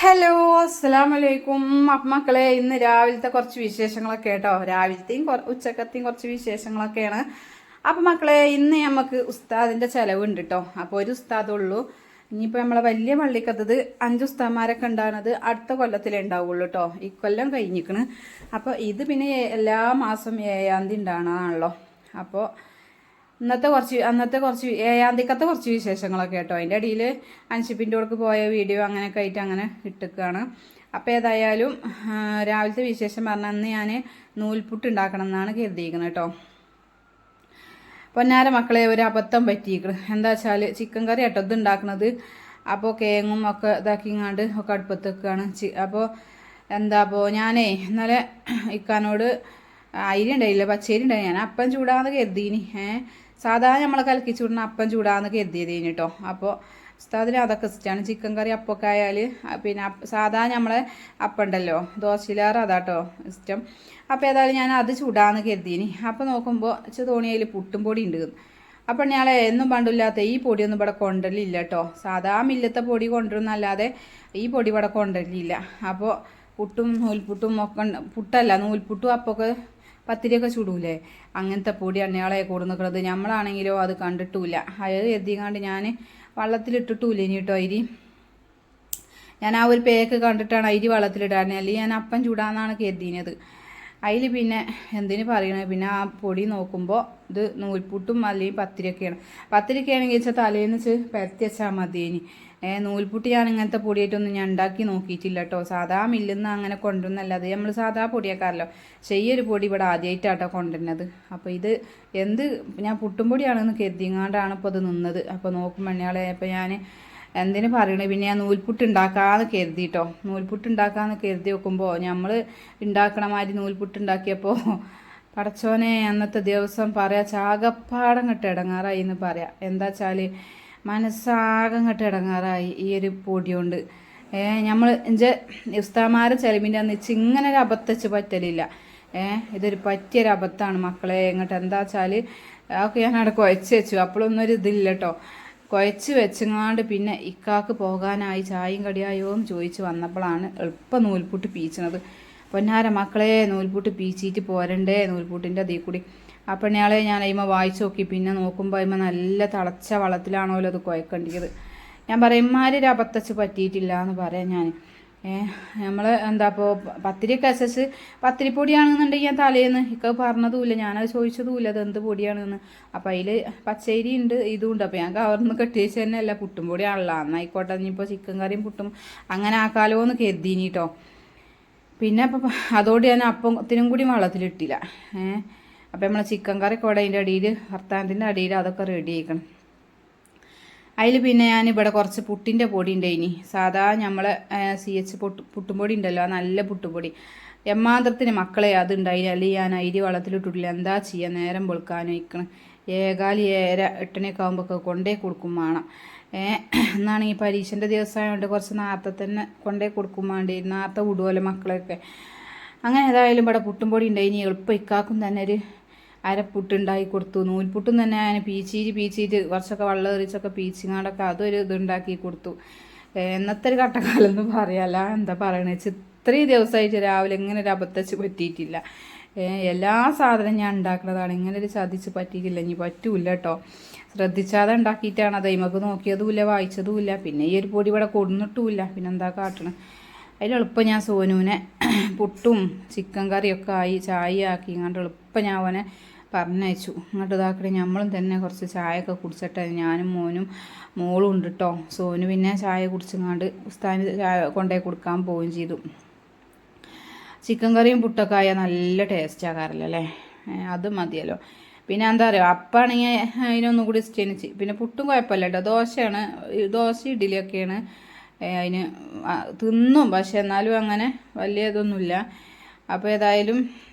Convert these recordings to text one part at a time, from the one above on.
Hello, അസ്സലാമു അലൈക്കും. മക്കളെ, ഇന്ന് രാവിലത്തെ കുറച്ച് വിശേഷങ്ങളൊക്കെ കേട്ടോ. രാവിലത്തെയും ഉച്ചക്കത്തെയും കുറച്ച് വിശേഷങ്ങളൊക്കെയാണ്. അപ്പം മക്കളെ, ഇന്ന് നമുക്ക് ഉസ്താദിൻ്റെ ചിലവുണ്ട് കേട്ടോ. അപ്പോൾ ഒരു ഉസ്താദുള്ളൂ. ഇനിയിപ്പോൾ നമ്മളെ വലിയ പള്ളിക്കത്തത് 5 ഉസ്താദന്മാരൊക്കെ ഉണ്ടാകുന്നത് അടുത്ത കൊല്ലത്തിലേ ഉണ്ടാവുള്ളൂ കേട്ടോ. ഈ കൊല്ലം കഴിഞ്ഞിക്കണ്. അപ്പോൾ ഇത് പിന്നെ എല്ലാ മാസം 7-ാം തീയതി ഉണ്ടാകണതാണല്ലോ. അപ്പോൾ അന്നത്തെ കുറച്ച് 7-ാം തീയതിക്കത്തെ കുറച്ച് വിശേഷങ്ങളൊക്കെ കേട്ടോ. അതിൻ്റെ ഇടയിൽ അൻഷിപ്പിൻ്റെ കൂടെ പോയ വീഡിയോ അങ്ങനെയൊക്കെ ആയിട്ട് അങ്ങനെ ഇട്ടിക്കുകയാണ്. അപ്പോൾ ഏതായാലും രാവിലത്തെ വിശേഷം പറഞ്ഞാൽ അന്ന് ഞാൻ നൂൽപുട്ട് ഉണ്ടാക്കണം എന്നാണ് കരുതിയിരിക്കുന്നത് കേട്ടോ. പൊന്നാര മക്കളെ, ഒരു അബദ്ധം പറ്റിയിരിക്കണം. എന്താ വെച്ചാൽ ചിക്കൻ കറി കേട്ടോ ഇത് ഉണ്ടാക്കുന്നത്. അപ്പോൾ കേങ്ങും ഒക്കെ ഇതാക്കിങ്ങാണ്ട് ഒക്കെ അടുപ്പത്ത് വെക്കുകയാണ്. അപ്പോൾ ഞാനേ ഇന്നലെ ഇക്കാനോട് അരി ഉണ്ടായില്ല, പച്ചരി ഉണ്ടായി. ഞാൻ അപ്പം ചൂടാന്ന് കരുതീനി. സാധാരണ നമ്മളെ കലക്കി ചൂടുന്ന അപ്പം ചൂടാന്ന് കരുതിയതേനി കേട്ടോ. അപ്പോൾ ഉസ്താദിന് അതൊക്കെ ഇഷ്ടമാണ്. ചിക്കൻ കറി അപ്പമൊക്കെ ആയാൽ പിന്നെ സാധാരണ നമ്മളെ അപ്പം ഉണ്ടല്ലോ ദോശയിലേറെ അതാട്ടോ ഇഷ്ടം. അപ്പോൾ ഏതായാലും ഞാൻ അത് ചൂടാന്ന് കരുതീനി. അപ്പോൾ നോക്കുമ്പോൾ തോണിയതിൽ പുട്ടും പൊടി ഉണ്ട്. അപ്പം ഞാൻ എന്നും പണ്ടില്ലാത്ത ഈ പൊടിയൊന്നും ഇവിടെ കൊണ്ടുവരലില്ല കേട്ടോ. സാധാ മില്ലത്തെ പൊടി കൊണ്ടുവരുന്നല്ലാതെ ഈ പൊടി ഇവിടെ കൊണ്ടുവരലില്ല. അപ്പോൾ പുട്ടും നൂൽപുട്ടും ഒക്കെ പുട്ടല്ല നൂൽപുട്ടും അപ്പൊക്കെ പത്തിരിയൊക്കെ ചൂടൂലേ, അങ്ങനത്തെ പൊടി എണ്ണയാളെ കൂടെ നിൽക്കുന്നത്. നമ്മളാണെങ്കിലോ അത് കണ്ടിട്ടില്ല. അത് എത്തിക്കാണ്ട് ഞാൻ വെള്ളത്തിലിട്ടിട്ടില്ല ഇനി കേട്ടോ. അരി ഞാൻ ആ ഒരു പേക്ക് കണ്ടിട്ടാണ് അരി വെള്ളത്തിലിടാൻ, അല്ലെങ്കിൽ ഞാൻ അപ്പം ചൂടാന്നാണ് കരുതിയത്. അതിൽ പിന്നെ എന്തിനു പറയണത്, പിന്നെ ആ പൊടി നോക്കുമ്പോൾ ഇത് നൂൽപുട്ടും അല്ലെങ്കിൽ പത്തിരിയൊക്കെയാണെങ്കിൽ വെച്ചാൽ തലേന്ന് പരത്തി വെച്ചാൽ മതിയേനി. നൂൽപുട്ട് ഞാൻ ഇങ്ങനത്തെ പൊടിയായിട്ടൊന്നും ഞാൻ ഉണ്ടാക്കി നോക്കിയിട്ടില്ല കേട്ടോ. സാധാ മില്ലിൽ നിന്ന് അങ്ങനെ കൊണ്ടുവന്നല്ലാതെ നമ്മൾ സാധാ പൊടിയാക്കാറല്ലോ. ചെയ്യൊരു പൊടി ഇവിടെ ആദ്യമായിട്ടാട്ടോ കൊണ്ടുവരുന്നത്. അപ്പോൾ ഇത് ഞാൻ പുട്ടും പൊടിയാണെന്ന് കരുതിങ്ങാണ്ടാണ് ഇപ്പോൾ ഇത് നിന്നത്. അപ്പോൾ നോക്കും മണ്ണിയാളെ, അപ്പോൾ ഞാൻ എന്തിനു പറയണേ, പിന്നെ ഞാൻ നൂൽപുട്ട് ഉണ്ടാക്കാമെന്ന് കരുതി കേട്ടോ. നൂൽപുട്ട് ഉണ്ടാക്കാമെന്ന് കരുതി നോക്കുമ്പോൾ നമ്മൾ ഉണ്ടാക്കണ മാതിരി നൂൽപുട്ട് ഉണ്ടാക്കിയപ്പോൾ പടച്ചോനെ അന്നത്തെ ദിവസം പറയാം ചാകപ്പാടം കെട്ട് ഇടങ്ങാറായി എന്ന് പറയാം. എന്താ വെച്ചാൽ മനസ്സാകം കെട്ട് ഇടങ്ങാറായി ഈ ഒരു പൊടി കൊണ്ട്. നമ്മൾ ഉസ്താമാരെ ചെലവിൻ്റെ അന്ന് ഇങ്ങനെ ഒരു അബദ്ധച്ച് പറ്റലില്ല. ഇതൊരു പറ്റിയൊരു അബദ്ധമാണ് മക്കളെ. ഇങ്ങോട്ട് എന്താ വെച്ചാൽ അതൊക്കെ ഞാൻ അവിടെ കുഴച്ച് വെച്ചു. അപ്പോഴൊന്നും ഒരു ഇതില്ല കേട്ടോ. കുഴച്ച് വെച്ചങ്ങാണ്ട് പിന്നെ ഇക്കാക്ക് പോകാനായി ചായയും കടിയായോ എന്ന് ചോദിച്ച് വന്നപ്പോഴാണ് എളുപ്പം നൂൽപുട്ട് പീച്ചണത്. പൊന്നാര മക്കളെ, നൂൽപുട്ട് പീച്ചിട്ട് പോരണ്ടേ നൂൽപുട്ടിൻ്റെ അതിൽ കൂടി. അപ്പം ഞാളെ ഞാൻ അതിമ വായിച്ച് നോക്കി. പിന്നെ നോക്കുമ്പോൾ അതിമ നല്ല തിളച്ച വെള്ളത്തിലാണല്ലോ അത് കുഴക്കേണ്ടത്. ഞാൻ പറയന്മാരൊരു അബദ്ധച്ച് പറ്റിയിട്ടില്ല എന്ന് പറയാം ഞാൻ. നമ്മൾ ഇപ്പോൾ പത്തിരിയൊക്കെ അസസ് പത്തിരിപ്പൊടിയാണെന്നുണ്ടെങ്കിൽ ഞാൻ തലേന്ന് ഇക്ക പറഞ്ഞതുമില്ല, ഞാനത് ചോദിച്ചതുമില്ല അത് എന്ത് പൊടിയാണെന്ന്. അപ്പോൾ അതിൽ പച്ചരി ഉണ്ട് ഇതും ഉണ്ട്. അപ്പോൾ ഞാൻ കവർന്ന് കെട്ടിച്ച് തന്നെ അല്ല പുട്ടും പൊടിയാണല്ലോ. എന്നായിക്കോട്ടെ, ഇനിയിപ്പോൾ ചിക്കൻ കറിയും പുട്ടും അങ്ങനെ ആക്കാലോ എന്ന് കരുതിനി കേട്ടോ. പിന്നെ അപ്പോൾ അതോടെ ഞാൻ അപ്പത്തിനും കൂടി വെള്ളത്തിലിട്ടില്ല. അപ്പോൾ നമ്മളെ ചിക്കൻ കറി കൂടെ അതിൻ്റെ അടിയിൽ ഭർത്താനത്തിൻ്റെ അടിയിൽ അതൊക്കെ റെഡി ആക്കണം. അതിൽ പിന്നെ ഞാനിവിടെ കുറച്ച് പുട്ടിൻ്റെ പൊടി ഉണ്ട്. ഇനി സാധാ നമ്മളെ CH പുട്ടും പൊടി ഉണ്ടല്ലോ, ആ നല്ല പുട്ടുപൊടി എമ്മാന്ത്രത്തിന് മക്കളെ അതുണ്ടായില്ല. അല്ലെങ്കിൽ ഞാൻ അരി വെള്ളത്തിലിട്ടിട്ടില്ല. എന്താ ചെയ്യുക, നേരം വെളുക്കാനും ഇരിക്കണം. 7-8 ആകുമ്പോൾ കൊണ്ടേ കൊടുക്കും വേണം. എന്നാണെങ്കിൽ പരീക്ഷൻ്റെ ദിവസമായതുകൊണ്ട് കുറച്ച് നേരത്തെ തന്നെ കൊണ്ടേ കൊടുക്കും വേണ്ടി. നേരത്തെ വിടുമല്ലോ മക്കളെയൊക്കെ. അങ്ങനെ ഏതായാലും ഇവിടെ പുട്ടും പൊടി ഉണ്ടായി. ഇനി എളുപ്പം ഇക്കാക്കും തന്നെ ഒരു അരപ്പുട്ടുണ്ടാക്കി കൊടുത്തു. നൂൽപുട്ടും തന്നെ ഞാൻ പീച്ചിട്ട് കുറച്ചൊക്കെ വെള്ളം എറിച്ചൊക്കെ പീച്ചിങ്ങാണ്ടൊക്കെ അതൊരു ഇതുണ്ടാക്കി കൊടുത്തു. എന്നത്തെ ഒരു കട്ടക്കാലം എന്ന് പറയാല്ല, എന്താ പറയണത്, ഇത്രയും ദിവസമായിട്ട് രാവിലെ ഇങ്ങനെ ഒരു അബദ്ധച്ച് പറ്റിയിട്ടില്ല. എല്ലാ സാധനവും ഞാൻ ഉണ്ടാക്കുന്നതാണ്. ഇങ്ങനെ ഒരു ചതിച്ച് പറ്റിയിട്ടില്ല. ഇനി പറ്റൂല കേട്ടോ. ശ്രദ്ധിച്ചാതെ ഉണ്ടാക്കിയിട്ടാണ്. അത് ഇമക്ക് നോക്കിയതുമില്ല വായിച്ചതുമില്ല. പിന്നെ ഈ ഒരു പൊടി ഇവിടെ കൊടുന്നിട്ടുമില്ല. പിന്നെ എന്താ കാട്ടണം. അതിലെളുപ്പം ഞാൻ സോനുവിനെ പുട്ടും ചിക്കൻ കറിയൊക്കെ ആയി ചായ ആക്കി ഇങ്ങോട്ട് എളുപ്പം ഞാൻ അവനെ പറഞ്ഞയച്ചു. ഇങ്ങോട്ട് ഇതാക്കണേ നമ്മളും തന്നെ കുറച്ച് ചായയൊക്കെ കുടിച്ചിട്ട് ഞാനും മോളും ഉണ്ട് കേട്ടോ. സോനു പിന്നെ ചായ കുടിച്ചിങ്ങാണ്ട് ഉസ്താദിന് ചായ കൊണ്ടുപോയി കൊടുക്കാൻ പോവുകയും ചെയ്തു. ചിക്കൻ കറിയും പുട്ടൊക്കെ ആയാൽ നല്ല ടേസ്റ്റ് ആകാറില്ലല്ലേ, അത് മതിയല്ലോ. പിന്നെ എന്താ പറയുക, അപ്പാണെങ്കിൽ അതിനൊന്നും കൂടി സ്റ്റെനിച്ച്. പിന്നെ പുട്ടും കുഴപ്പമില്ല കേട്ടോ. ദോശ ഇഡ്ഡലിയൊക്കെയാണ് അതിന് തിന്നും, പക്ഷെ എന്നാലും അങ്ങനെ വലിയ ഇതൊന്നുമില്ല. അപ്പോൾ ഏതായാലും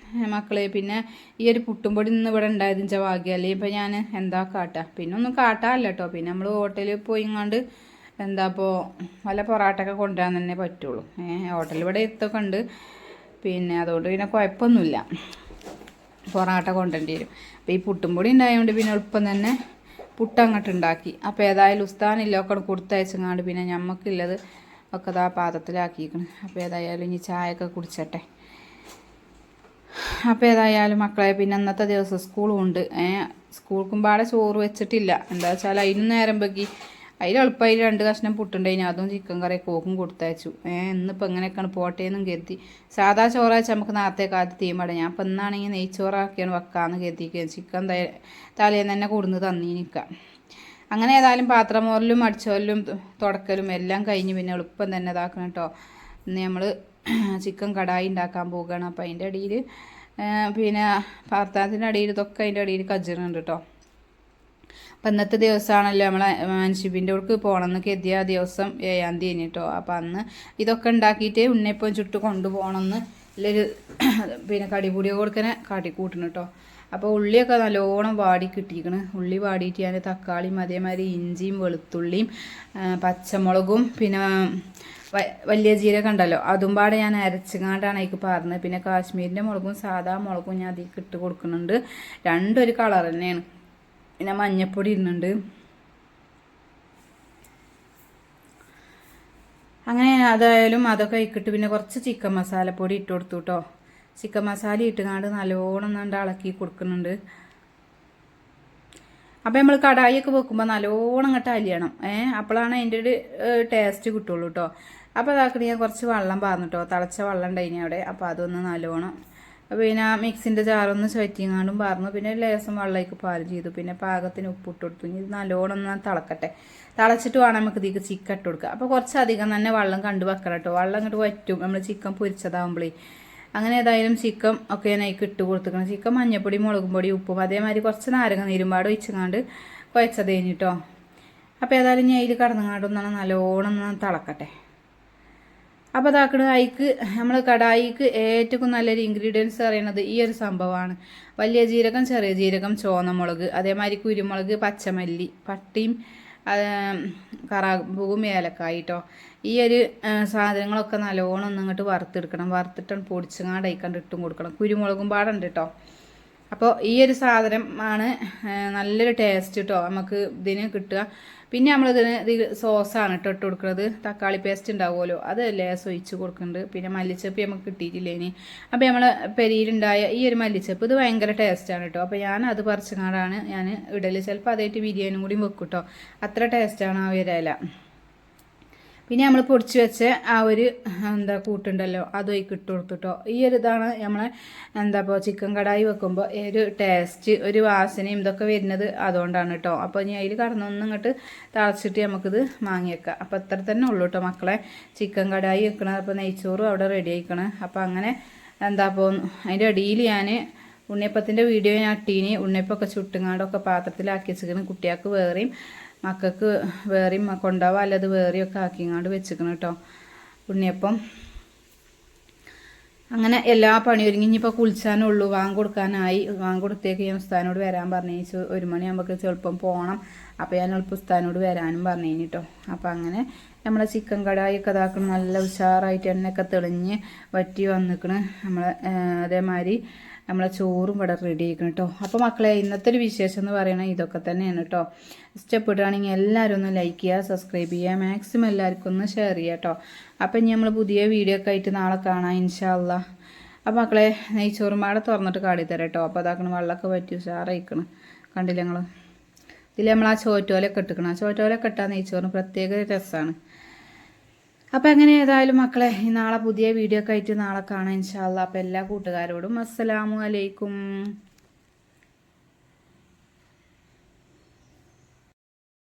മക്കളെ, പിന്നെ ഈ ഒരു പുട്ടുംപൊടി ഇന്ന് ഇവിടെ ഉണ്ടായതിൻ്റെ ഭാഗ്യമല്ലേ. ഇപ്പം ഞാൻ എന്താ കാട്ടുക, പിന്നെ ഒന്നും കാട്ടാറില്ല കേട്ടോ. പിന്നെ നമ്മൾ ഹോട്ടലിൽ പോയിങ്ങാണ്ട് ഇപ്പോൾ വല്ല പൊറാട്ടൊക്കെ കൊണ്ടുവരാൻ തന്നെ പറ്റുള്ളൂ. ഹോട്ടലിൽ ഇവിടെ എത്തൊക്കെ ഉണ്ട്. പിന്നെ അതുകൊണ്ട് പിന്നെ കുഴപ്പമൊന്നുമില്ല, പൊറാട്ട കൊണ്ടുവരേണ്ടി വരും. അപ്പോൾ ഈ പുട്ടുംപൊടി ഉണ്ടായതുകൊണ്ട് പിന്നെ എളുപ്പം തന്നെ പുട്ടങ്ങോട്ട് ഉണ്ടാക്കി. അപ്പോൾ ഏതായാലും ഉസ്താനില്ലൊക്കെ കൊടുത്തയച്ചങ്ങാണ്ട് പിന്നെ ഞമ്മക്കുള്ളത് ഒക്കെ ഇതാ പാത്രത്തിലാക്കിയിരിക്കണം. അപ്പോൾ ഏതായാലും ഇനി ചായയൊക്കെ കുടിച്ചട്ടെ. അപ്പോൾ ഏതായാലും മക്കളെ പിന്നെ അന്നത്തെ ദിവസം സ്കൂളും ഉണ്ട്. സ്കൂൾക്കുമ്പാടെ ചോറ് വെച്ചിട്ടില്ല. എന്താ വെച്ചാൽ അതിനും നേരം വെക്കി. അതിൽ എളുപ്പമായി 2 കഷ്ണം പുട്ടുണ്ടായിന്, അതും ചിക്കൻ കറിയൊക്കെ ഓക്കും കൊടുത്തയച്ചു. ഇന്നിപ്പോൾ എങ്ങനെയൊക്കെയാണ് പോട്ടേന്നും കരുതി. സാധാ ചോറാഴ്ച നമുക്ക് നേരത്തെ കാലത്ത് തീമട. ഞാൻ ഇപ്പം ഇന്നാണെങ്കിൽ നെയ്ച്ചോറാക്കിയാണ് വെക്കാമെന്ന് കരുതിക്കുക. ചിക്കൻ തലേന്ന് തന്നെ കൊടുന്ന് തന്നീനിക്കാം. അങ്ങനെ ഏതായാലും പാത്രം മോറലും അടിച്ചോലും തുടക്കലും എല്ലാം കഴിഞ്ഞ് പിന്നെ എളുപ്പം തന്നെ ഇതാക്കണം കേട്ടോ. ഇന്ന് നമ്മൾ ചിക്കൻ കടായി ഉണ്ടാക്കാൻ പോവുകയാണ്. അപ്പോൾ അതിൻ്റെ അടിയിൽ പിന്നെ പാത്രത്തിൻ്റെ അടിയിൽ ഇതൊക്കെ അതിൻ്റെ അടിയിൽ കജ്ജറുണ്ട് കേട്ടോ. അപ്പം ഇന്നത്തെ ദിവസമാണല്ലോ നമ്മളെ മനുഷ്യൻ്റെ അടുക്ക് പോകണമെന്ന് കരുതിയ ദിവസം 7-ാം തീയതി കേട്ടോ. അപ്പം അന്ന് ഇതൊക്കെ ഉണ്ടാക്കിയിട്ട് ഉണ്ണിയപ്പം ചുട്ട് കൊണ്ടുപോകണമെന്ന് ഉള്ളൊരു പിന്നെ കടിപൊടിയോ കൊടുക്കണ കാട്ടിക്കൂട്ടണം കേട്ടോ. അപ്പോൾ ഉള്ളിയൊക്കെ നല്ലോണം വാടി കിട്ടിയിരിക്കണം. ഉള്ളി വാടിയിട്ട് ഞാൻ തക്കാളിയും അതേമാതിരി ഇഞ്ചിയും വെളുത്തുള്ളിയും പച്ചമുളകും പിന്നെ വലിയ ജീരകം ഉണ്ടല്ലോ അതും പാടെ ഞാൻ അരച്ചുകൊണ്ടാണ് അതിക്ക് പറഞ്ഞത്. പിന്നെ കാശ്മീരിൻ്റെ മുളകും സാധാ മുളകും ഞാൻ അതിലേക്ക് ഇട്ട് കൊടുക്കുന്നുണ്ട്. രണ്ടും ഒരു കളർ തന്നെയാണ്. പിന്നെ മഞ്ഞപ്പൊടി ഇടുന്നുണ്ട്. അങ്ങനെ അതായാലും അതൊക്കെ ഇട്ടിട്ട് പിന്നെ കുറച്ച് ചിക്കൻ മസാലപ്പൊടി ഇട്ട് കൊടുത്തു കേട്ടോ. ചിക്കൻ മസാല ഇട്ടുകൊണ്ട് നല്ലോണം കണ്ട് ഇളക്കി കൊടുക്കുന്നുണ്ട്. അപ്പോൾ നമ്മൾ കടായിയൊക്കെ വെക്കുമ്പോൾ നല്ലോണം ഇങ്ങോട്ട് അലിയണം. അപ്പോഴാണ് അതിൻ്റെ ഒരു ടേസ്റ്റ് കിട്ടുള്ളൂ കേട്ടോ. അപ്പോൾ അതാക്കണ ഞാൻ കുറച്ച് വെള്ളം പാർന്നിട്ടോ. തിളച്ച വെള്ളം ഉണ്ടായിനി അവിടെ. അപ്പോൾ അതൊന്ന് നല്ലോണം പിന്നെ മിക്സിൻ്റെ ജാറൊന്ന് ചുറ്റിങ്ങാണ്ടും പാർന്നു. പിന്നെ ലേസം വെള്ളമൊക്കെ പാലും ചെയ്തു. പിന്നെ പാകത്തിന് ഉപ്പിട്ട് കൊടുത്തു. ഇനി നല്ലോണം ഒന്ന് തിളക്കട്ടെ. തിളച്ചിട്ട് വേണം നമുക്ക് ഇതിക്ക് ചിക്കൻ ഇട്ട് കൊടുക്കുക. അപ്പോൾ കുറച്ചധികം തന്നെ വെള്ളം കണ്ടു വെക്കണം കേട്ടോ. വെള്ളം ഇങ്ങോട്ട് വറ്റും നമ്മൾ ചിക്കൻ പൊരിച്ചതാകുമ്പോഴേ. അങ്ങനെ ഏതായാലും ചിക്കൻ ഒക്കെ ഞാൻ അതിലേക്ക് ഇട്ട് കൊടുത്തിക്കണം. ചിക്കൻ മഞ്ഞപ്പൊടി മുളകും പൊടി ഉപ്പും അതേമാതിരി കുറച്ച് നാരങ്ങ നീരുമ്പാട് ഒഴിച്ചങ്ങാണ്ട് കുഴച്ചത് കഴിഞ്ഞിട്ടോ. അപ്പോൾ ഏതായാലും ഞാൻ അതിൽ കടന്നങ്ങാണ്ടൊന്നാണ് നല്ലോണം ഒന്ന് തിളക്കട്ടെ. അപ്പോൾ അതാക്കണ അതിക്ക് നമ്മൾ കടായിക്ക് ഏറ്റവും നല്ലൊരു ഇൻഗ്രീഡിയൻസ് പറയുന്നത് ഈ ഒരു സംഭവമാണ്. വലിയ ജീരകം, ചെറിയ ജീരകം, ചുവന്നമുളക്, അതേമാതിരി കുരുമുളക്, പച്ചമല്ലി, പട്ടിയും കറാമ്പൂവും ഏലക്കായി കേട്ടോ. ഈ ഒരു സാധനങ്ങളൊക്കെ നല്ലോണം ഒന്ന് ഇങ്ങോട്ട് വറുത്തെടുക്കണം. വറുത്തിട്ട് പൊടിച്ചങ്ങാണ്ട് അയക്കാണ്ട് ഇട്ടും കൊടുക്കണം. കുരുമുളകും പാടുണ്ട് കേട്ടോ. അപ്പോൾ ഈ ഒരു സാധനം ആണ് നല്ലൊരു ടേസ്റ്റ് കേട്ടോ നമുക്ക് ഇതിന് കിട്ടുക. പിന്നെ നമ്മളിതിന് സോസാണ് കേട്ടോ ഇട്ട് കൊടുക്കുന്നത്. തക്കാളി പേസ്റ്റ് ഉണ്ടാവുമല്ലോ അത് ലേസം ഒഴിച്ച് കൊടുക്കുന്നുണ്ട്. പിന്നെ മല്ലിച്ചപ്പ് നമുക്ക് കിട്ടിയിട്ടില്ലേനി. അപ്പോൾ നമ്മൾ പെരിയിലുണ്ടായ ഈ ഒരു മല്ലിച്ചപ്പ് ഇത് ഭയങ്കര ടേസ്റ്റാണ് കേട്ടോ. അപ്പോൾ ഞാൻ അത് പറിച്ചങ്ങാണ്ടാണ് ഞാൻ ഇടൽ. ചിലപ്പോൾ അതായിട്ട് ബിരിയാണി കൂടി വെക്കും കേട്ടോ. അത്ര ടേസ്റ്റാണ് ആ ഒരു ഇല. പിന്നെ നമ്മൾ പൊടിച്ച് വെച്ച ആ ഒരു കൂട്ടുണ്ടല്ലോ അതും ഇട്ട് കൊടുത്തിട്ടോ. ഈ ഒരു ഇതാണ് നമ്മളെ ഇപ്പോൾ ചിക്കൻ കടായി വെക്കുമ്പോൾ ഒരു ടേസ്റ്റ് ഒരു വാസനയും ഇതൊക്കെ വരുന്നത് അതുകൊണ്ടാണ് കേട്ടോ. അപ്പോൾ ഇനി അതിൽ കടന്നൊന്നും ഇങ്ങോട്ട് തിളച്ചിട്ട് നമുക്കിത് വാങ്ങിയേക്കാം. അപ്പോൾ അത്ര തന്നെ ഉള്ളൂ കേട്ടോ മക്കളെ. ചിക്കൻ കടായി വെക്കണം. അപ്പോൾ നെയ്ച്ചോറും അവിടെ റെഡി ആയിക്കണം. അപ്പോൾ അങ്ങനെ അപ്പോൾ അതിൻ്റെ അടിയിൽ ഞാൻ ഉണ്ണിയപ്പത്തിൻ്റെ വീഡിയോ ഞാൻ ഇട്ടീനി. ഉണ്ണിയപ്പമൊക്കെ ചുട്ടുങ്ങാണ്ടൊക്കെ പാത്രത്തിലാക്കി വെച്ചിരിക്കണം. കുട്ടികൾക്ക് വേറെയും മക്കൾക്ക് വേറെയും കൊണ്ടുപോകാം അല്ലത് വേറെയൊക്കെ ആക്കിങ്ങാണ്ട് വെച്ചിരിക്കണം കേട്ടോ ഉണ്ണിയപ്പം. അങ്ങനെ എല്ലാ പണിയും ഒരുങ്ങി. ഇനിയിപ്പോൾ കുളിച്ചാനുള്ളൂ. കൊടുക്കാനായി. കൊടുത്തേക്ക് ഞാൻ ഉസ്താനോട് വരാൻ പറഞ്ഞു. 1 മണിയാകുമ്പോൾ ചിലപ്പം പോകണം. അപ്പോൾ ഞാൻ എളുപ്പം ഉസ്താനോട് വരാനും പറഞ്ഞു കേട്ടോ. അപ്പോൾ അങ്ങനെ നമ്മളെ ചിക്കൻ കടായിയൊക്കെ ഇതാക്കണം. നല്ല ഉഷാറായിട്ട് എണ്ണയൊക്കെ തെളിഞ്ഞ് വറ്റി വന്നിക്കണ്. അതേമാതിരി നമ്മളെ ചോറും ഇവിടെ റെഡി ആയിക്കണം കേട്ടോ. അപ്പോൾ മക്കളെ ഇന്നത്തെ ഒരു വിശേഷം എന്ന് പറയുന്നത് ഇതൊക്കെ തന്നെയാണ് കേട്ടോ. ഇഷ്ടപ്പെടുകയാണെങ്കിൽ എല്ലാവരും ഒന്ന് ലൈക്ക് ചെയ്യുക, സബ്സ്ക്രൈബ് ചെയ്യുക, മാക്സിമം എല്ലാവർക്കും ഒന്ന് ഷെയർ ചെയ്യുക കേട്ടോ. അപ്പം ഇനി നമ്മൾ പുതിയ വീഡിയോ ഒക്കെ ആയിട്ട് നാളെ കാണാം ഇൻഷാ അല്ലാ. അപ്പോൾ മക്കളെ നെയ്ച്ചോറും പാടെ തുറന്നിട്ട് കാടിത്തരാം കേട്ടോ. അപ്പോൾ അതാക്കണം വെള്ളമൊക്കെ വറ്റി ഉഷാറായിക്കണം. കണ്ടില്ല ഞങ്ങൾ ഇതിൽ നമ്മൾ ആ ചോറ്റോലൊക്കെ ഇട്ടിക്കണം. ആ ചോറ്റോലൊക്കെ ഇട്ടാൽ നെയ്ച്ചോറിന് പ്രത്യേക രസമാണ്. അപ്പോൾ എങ്ങനെ ഏതായാലും മക്കളെ നാളെ പുതിയ വീഡിയോ ഒക്കെ ആയിട്ട് നാളെ കാണാം ഇൻഷാ അല്ലാ. അപ്പോൾ എല്ലാ കൂട്ടുകാരോടും അസ്സലാമു അലൈക്കും.